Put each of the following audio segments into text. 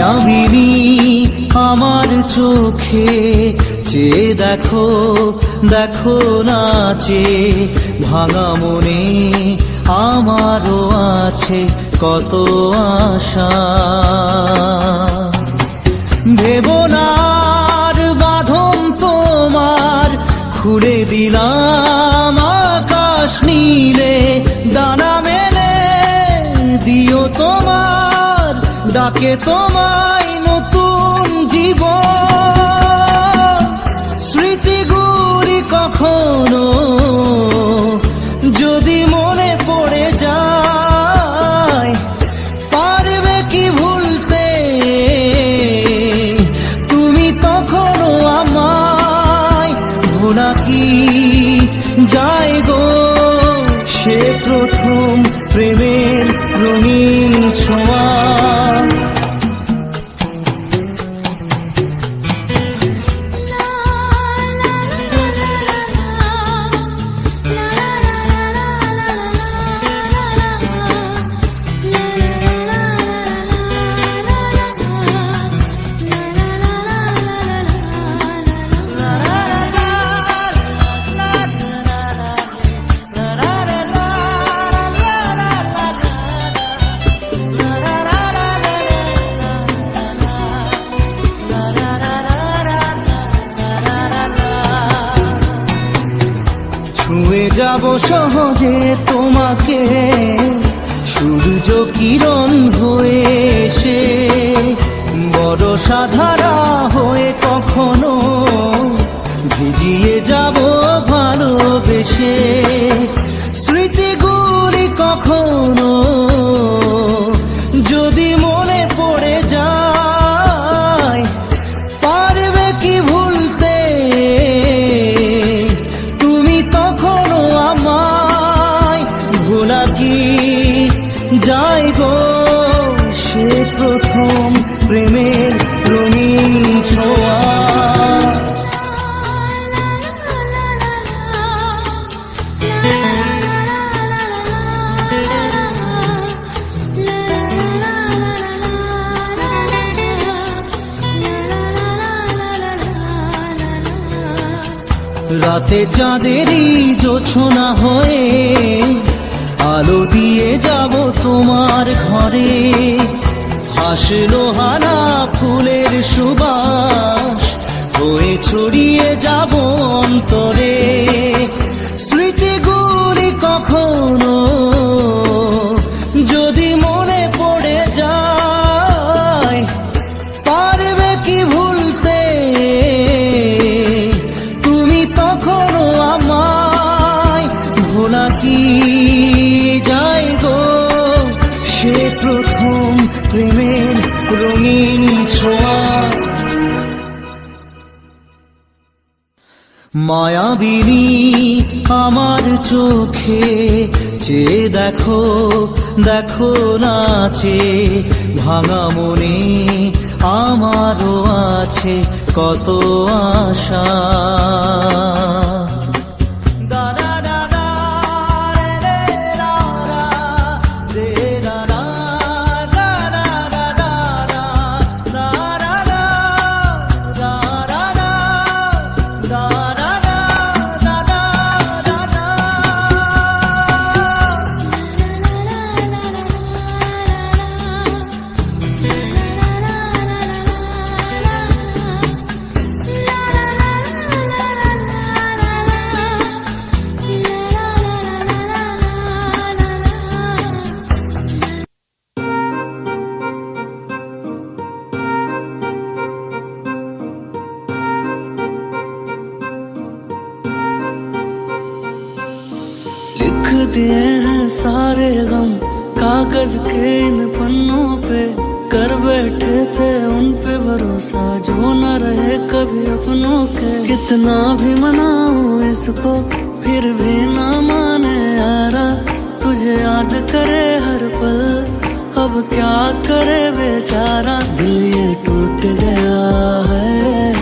মায়াবিনী আমার চোখে চেয়ে দেখো, দেখো নাচে ভাঙা মনে আমারও আছে কত আশা। ভেবনার বাঁধন তোমার খুলে দিলাম আকাশ নীলে, ডানা মেলে দিও তোমার ডাকে তোমায় নতুন জীবন। স্মৃতিগুলি কখনো যদি মনে পড়ে যায়, পারবে কি ভুলতে তুমি তখনও আমায়? ভোলা কি যায় গো সে প্রথম প্রেমের রঙিন ছোঁয়া। ছুঁয়ে যাব সহজে তোমাকে সূর্য কিরণ হয়ে এসে, বরষা ধারা হয়ে কখনো ভিজিয়ে যাব ভালোবেসে। স্মৃতিগুলি কখনো যদি মনে পড়ে যায়, পারবে কি ভুলতে তুমি তখনও আমায়? ভোলা কি যায় গো সে প্রথম প্রেমের রঙিন ছোঁয়া। রাতে চাঁদেরই জোছনা হয়ে আলো দিয়ে যাব তোমার ঘরে, হাসলো হানা ফুলের সুবাস হয়ে ছড়িয়ে যাব অন্তরে। স্মৃতিগুলি কখনো যদি মনে পড়ে যায়, পারবে কি ভুলতে তুমি তখনও আমায়? ভোলা কি যায় গো সে প্রথম প্রেমের রঙিন ছোঁয়া। মায়াবিনী আমার চোখে চেয়ে দেখো, দেখো নাচে ভাঙা মনে আমারও আছে কত আশা। लिख दिए हैं सारे गम कागज के इन पन्नों पे, कर बैठे थे उन पे भरोसा जो न रहे कभी अपनों के। कितना भी मनाऊं इसको फिर भी ना माने यारा, तुझे याद करे हर पल अब क्या करे बेचारा। दिल ये टूट गया है,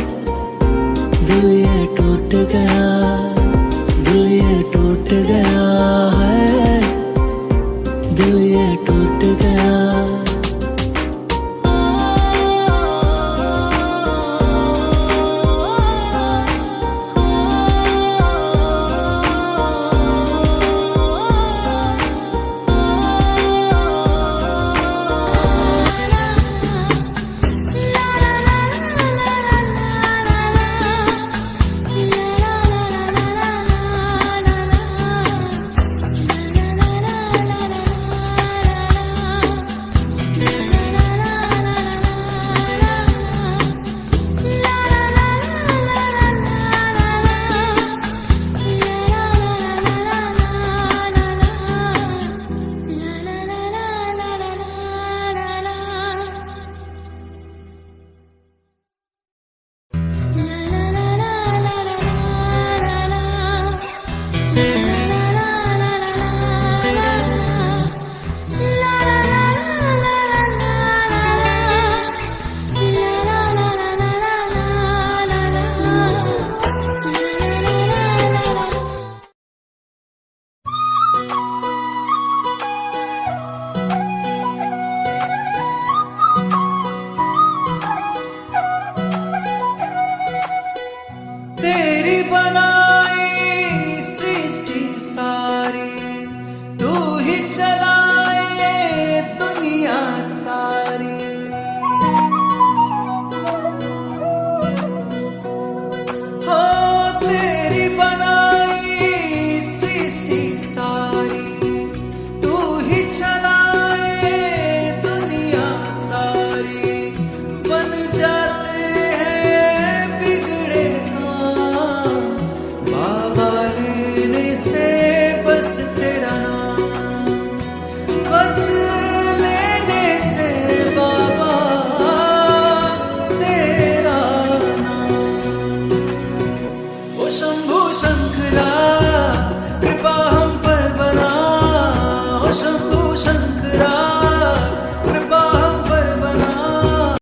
दिल ये टूट गया, दिल ये टूट गया है, दिल ये टूट गया।